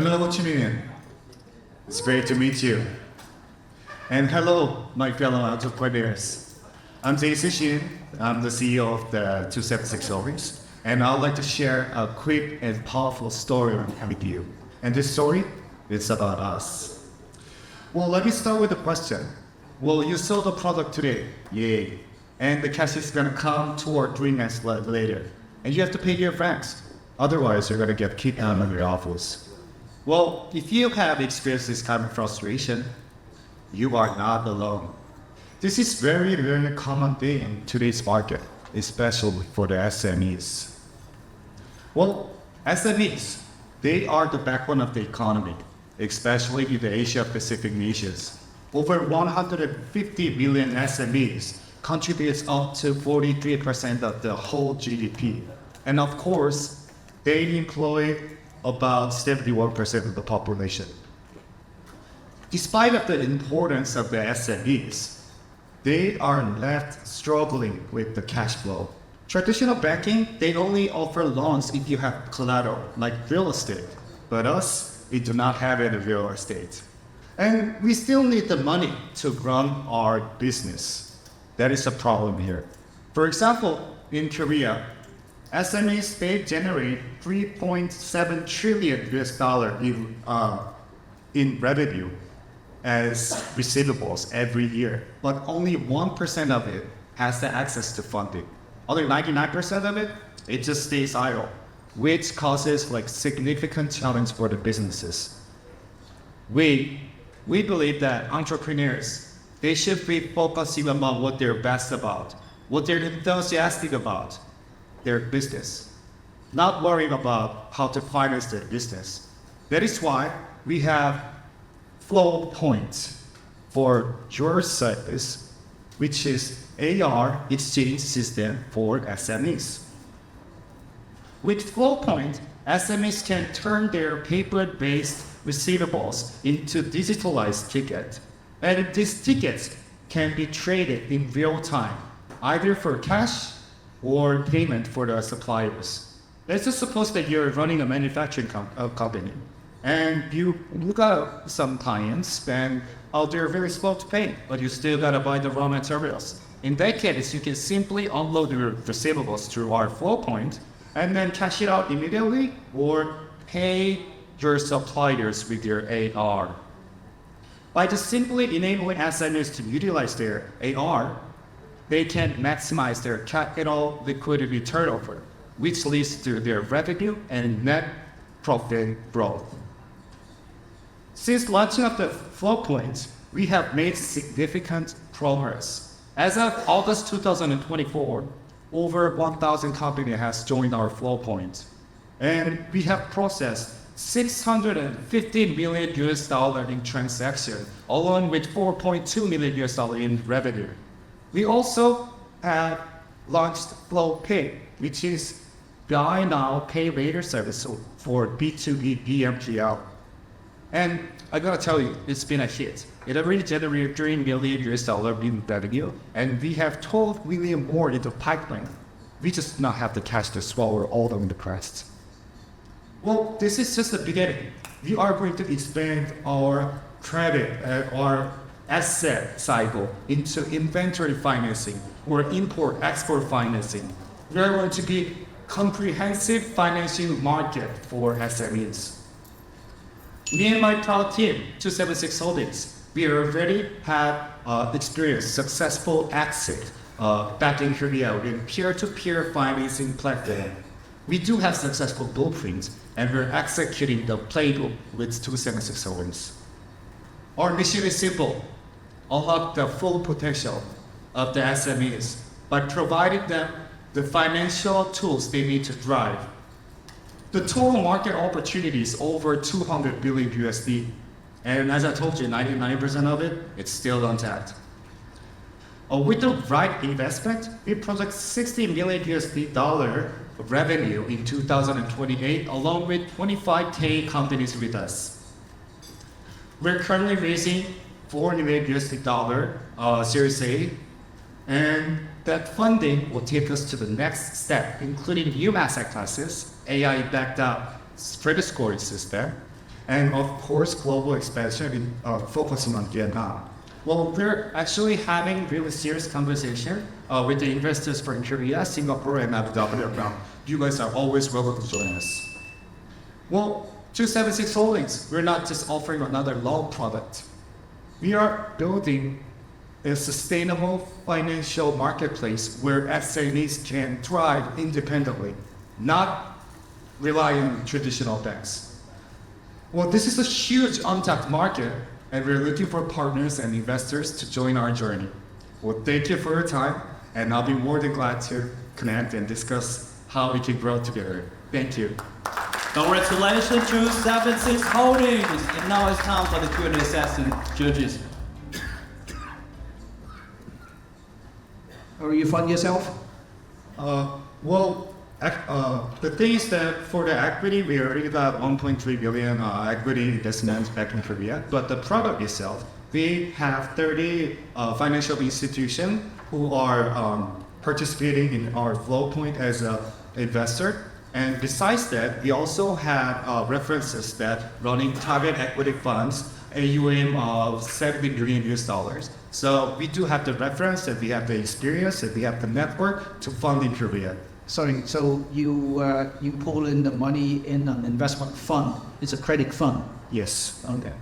Hello, Chimian. It's great to meet you. And hello, my fellow entrepreneurs. I'm Jason Shin. I'm the CEO of the 276Holdings. And I'd like to share a quick and powerful story with you. And this story is about us. Well, let me start with a question. Well, you sold the product today. Yay. And the cash is going to come 2 or 3 months later. And you have to pay your friends. Otherwise, you're going to get kicked out of your office. Well, if you have experienced this kind of frustration, you are not alone. This is very, very common thing in today's market, especially for the SMEs. Well, SMEs, they are the backbone of the economy, especially in the Asia-Pacific nations. Over 150 million SMEs contributes up to 43% of the whole GDP. And of course, they employ about 71% of the population. Despite of the importance of the SMEs, they are left struggling with the cash flow. Traditional banking, they only offer loans if you have collateral, like real estate. But us, we do not have any real estate. And we still need the money to run our business. That is a problem here. For example, in Korea, SMEs, they generate $3.7 trillion in revenue as receivables every year, but only 1% of it has the access to funding. Other 99% of it just stays idle, which causes significant challenge for the businesses. We believe that entrepreneurs, they should be focusing on what they're best about, what they're enthusiastic about, their business, not worrying about how to finance their business. That is why we have flow points for your service, which is AR exchange system for SMEs. With flow point, SMEs can turn their paper-based receivables into digitalized tickets, and these tickets can be traded in real time, either for cash or payment for the suppliers. Let's just suppose that you're running a manufacturing company, and you got some clients, and they're very slow to pay, but you still gotta buy the raw materials. In that case, you can simply unload your receivables through our flow point, and then cash it out immediately, or pay your suppliers with your AR. By just simply enabling SMEs to utilize their AR, they can maximize their capital liquidity turnover, which leads to their revenue and net profit growth. Since launching of the flow points, we have made significant progress. As of August 2024, over 1,000 companies has joined our flow point, and we have processed $650 million in transactions, along with $4.2 million in revenue. We also have launched Flow Pay, which is buy now, pay later service for B2B BNPL. And I gotta tell you, it's been a hit. It already generated $3 million in revenue, and we have $12 million more in the pipeline. We just do not have the cash to swallow all of the crest. Well, this is just the beginning. We are going to expand our credit, our asset cycle into inventory financing or import-export financing. We are going to be comprehensive financing market for SMEs. Me and my proud team, 276Holdings, we already have experienced successful exit back in Korea with peer-to-peer financing platform. We do have successful blueprints, and we're executing the playbook with 276Holdings. Our mission is simple: unlock the full potential of the SMEs by providing them the financial tools they need to thrive. The total market opportunity is over $200 billion, and as I told you, 99% of it, it's still untapped. With the right investment, we project $60 million revenue in 2028, along with 25K companies with us. We're currently raising $4 million Series A, and that funding will take us to the next step, including new asset classes, AI-backed up credit scoring system, and of course global expansion focusing on Vietnam. Well, we're actually having really serious conversation with the investors from Korea, Singapore, and Abu Dhabi around. You guys are always welcome to join us. Well, 276 Holdings, we're not just offering another loan product. We are building a sustainable financial marketplace where SMEs can thrive independently, not rely on traditional banks. Well, this is a huge untapped market, and we're looking for partners and investors to join our journey. Well, thank you for your time, and I'll be more than glad to connect and discuss how we can grow together. Thank you. Congratulations to 276 Holdings. And now it's time for the Q&A session. Judges. Are you fund yourself? The thing is that for the equity, we already got 1.3 billion equity investments back in Korea. But the product itself, we have 30 financial institutions who are participating in our flow point as an investor. And besides that, we also have references that running target equity funds, AUM of $70 billion. So we do have the reference, and we have the experience, and we have the network to fund in Korea. Sorry, so you pull in the money in an investment fund. It's a credit fund. Yes. Okay.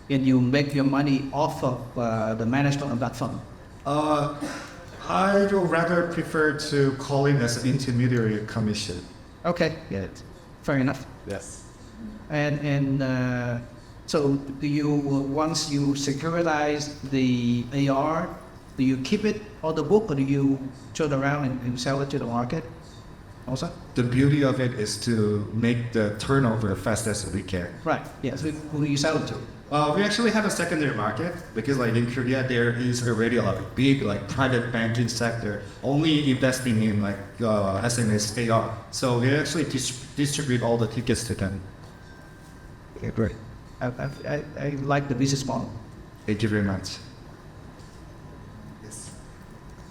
And you make your money off of the management of that fund. I would rather prefer to call it as an intermediary commission. Okay, get it. Fair enough. Yes. And so do you, once you securitize the AR, do you keep it on the book, or do you turn around and sell it to the market also? The beauty of it is to make the turnover as fast as we can. Right, yes. Who do you sell it to? We actually have a secondary market because like in Korea there is already a big like private banking sector only investing in like SMS AR. So we actually distribute all the tickets to them. Okay, great. I like the business model. Thank you very much.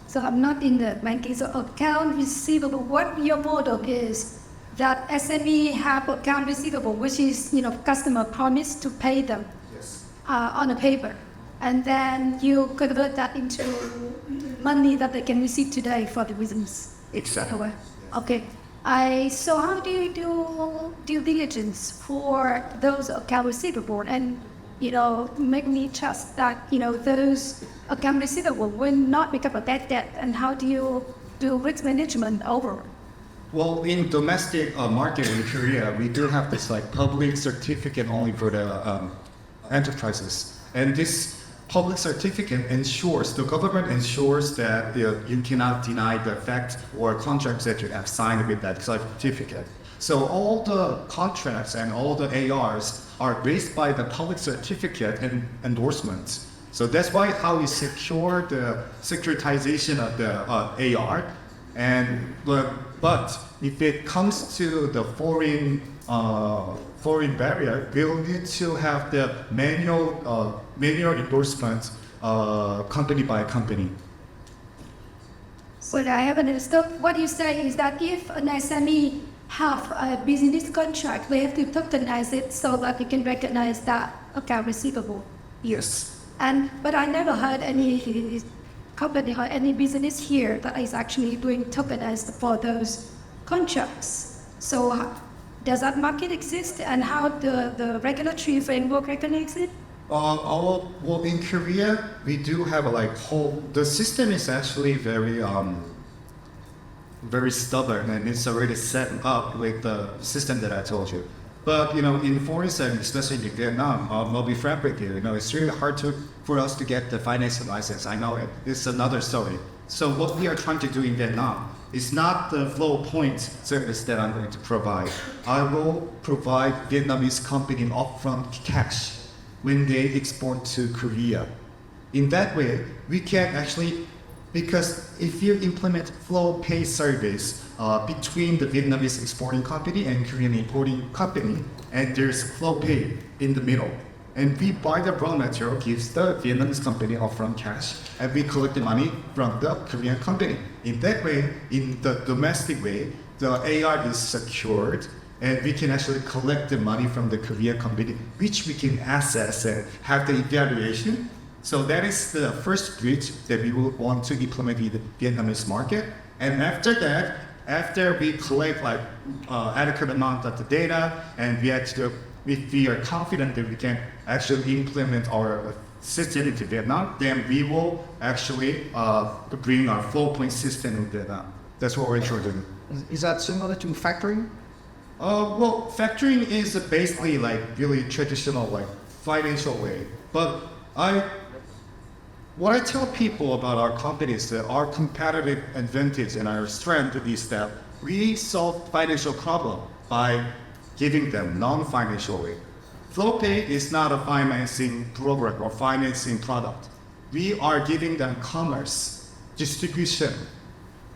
So I'm not in the banking. So account receivable, what your model is that SME have account receivable, which is, customer promise to pay them on a paper. And then you convert that into money that they can receive today for the business. Exactly. Okay. So how do you do due diligence for those account receivable and, make me trust that, those account receivable will not become a bad debt, and how do you do risk management over? Well, in domestic market in Korea, we do have this like public certificate only for the enterprises, and this public certificate ensures, the government ensures that you cannot deny the fact or contracts that you have signed with that certificate. So all the contracts and all the ARs are based by the public certificate and endorsements. So that's why how we secure the securitization of the AR. But if it comes to the foreign barrier, we'll need to have the manual endorsement company by company. What I haven't understood, what you say is that if an SME have a business contract, they have to tokenize it so that you can recognize that account receivable. Yes. But I never heard any company or any business here that is actually doing tokenized for those contracts. So does that market exist, and how the regulatory framework regulates it? Well, in Korea, we do have the system is actually very stubborn, and it's already set up with the system that I told you. But in foreign settings, especially in Vietnam, I'll be frank with you. It's really hard for us to get the financial license. I know it. It's another story. So what we are trying to do in Vietnam is not the flow point service that I'm going to provide. I will provide Vietnamese company upfront cash when they export to Korea. In that way, we can actually, because if you implement flow pay service between the Vietnamese exporting company and Korean importing company, and there's flow pay in the middle, and we buy the raw material, gives the Vietnamese company upfront cash, and we collect the money from the Korean company. In that way, in the domestic way, the AR is secured, and we can actually collect the money from the Korea company, which we can access and have the evaluation. So that is the first bridge that we will want to implement in the Vietnamese market. And after that, after we collect like adequate amount of the data, and if we are confident that we can actually implement our system into Vietnam, then we will actually bring our flow-point system in Vietnam. That's what we're trying to do. Is that similar to factoring? Well, factoring is basically like really traditional like financial way. But what I tell people about our company is that our competitive advantage and our strength is that we solve financial problem by giving them non-financial way. FlowPay is not a financing program or financing product. We are giving them commerce, distribution.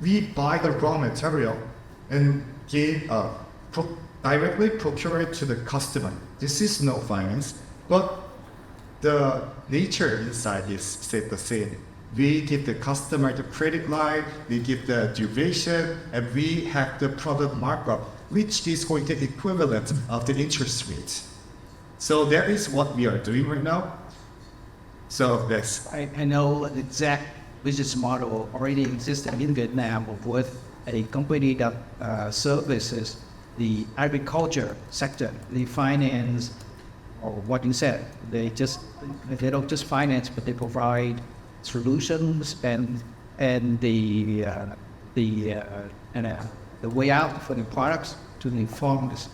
We buy the raw material and directly procure it to the customer. This is no finance, but the nature inside is the same. We give the customer the credit line, we give the duration, and we have the product markup, which is going to be equivalent of the interest rate. So that is what we are doing right now. So that's. I know the exact business model already exists in Vietnam with a company that services the agriculture sector, the finance, or what you said. They don't just finance, but they provide solutions and the way out for the products to the farmers.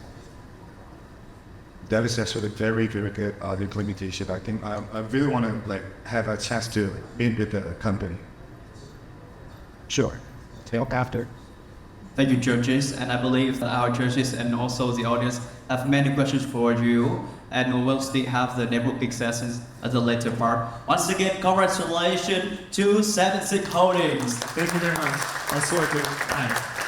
That is actually very, very good implementation. I think I really want to like have a chance to meet with the company. Sure. Talk after. Thank you, judges. And I believe that our judges and also the audience have many questions for you. And we will still have the networking sessions at the later part. Once again, congratulations to 276 Holdings. Thank you very much. That's so good.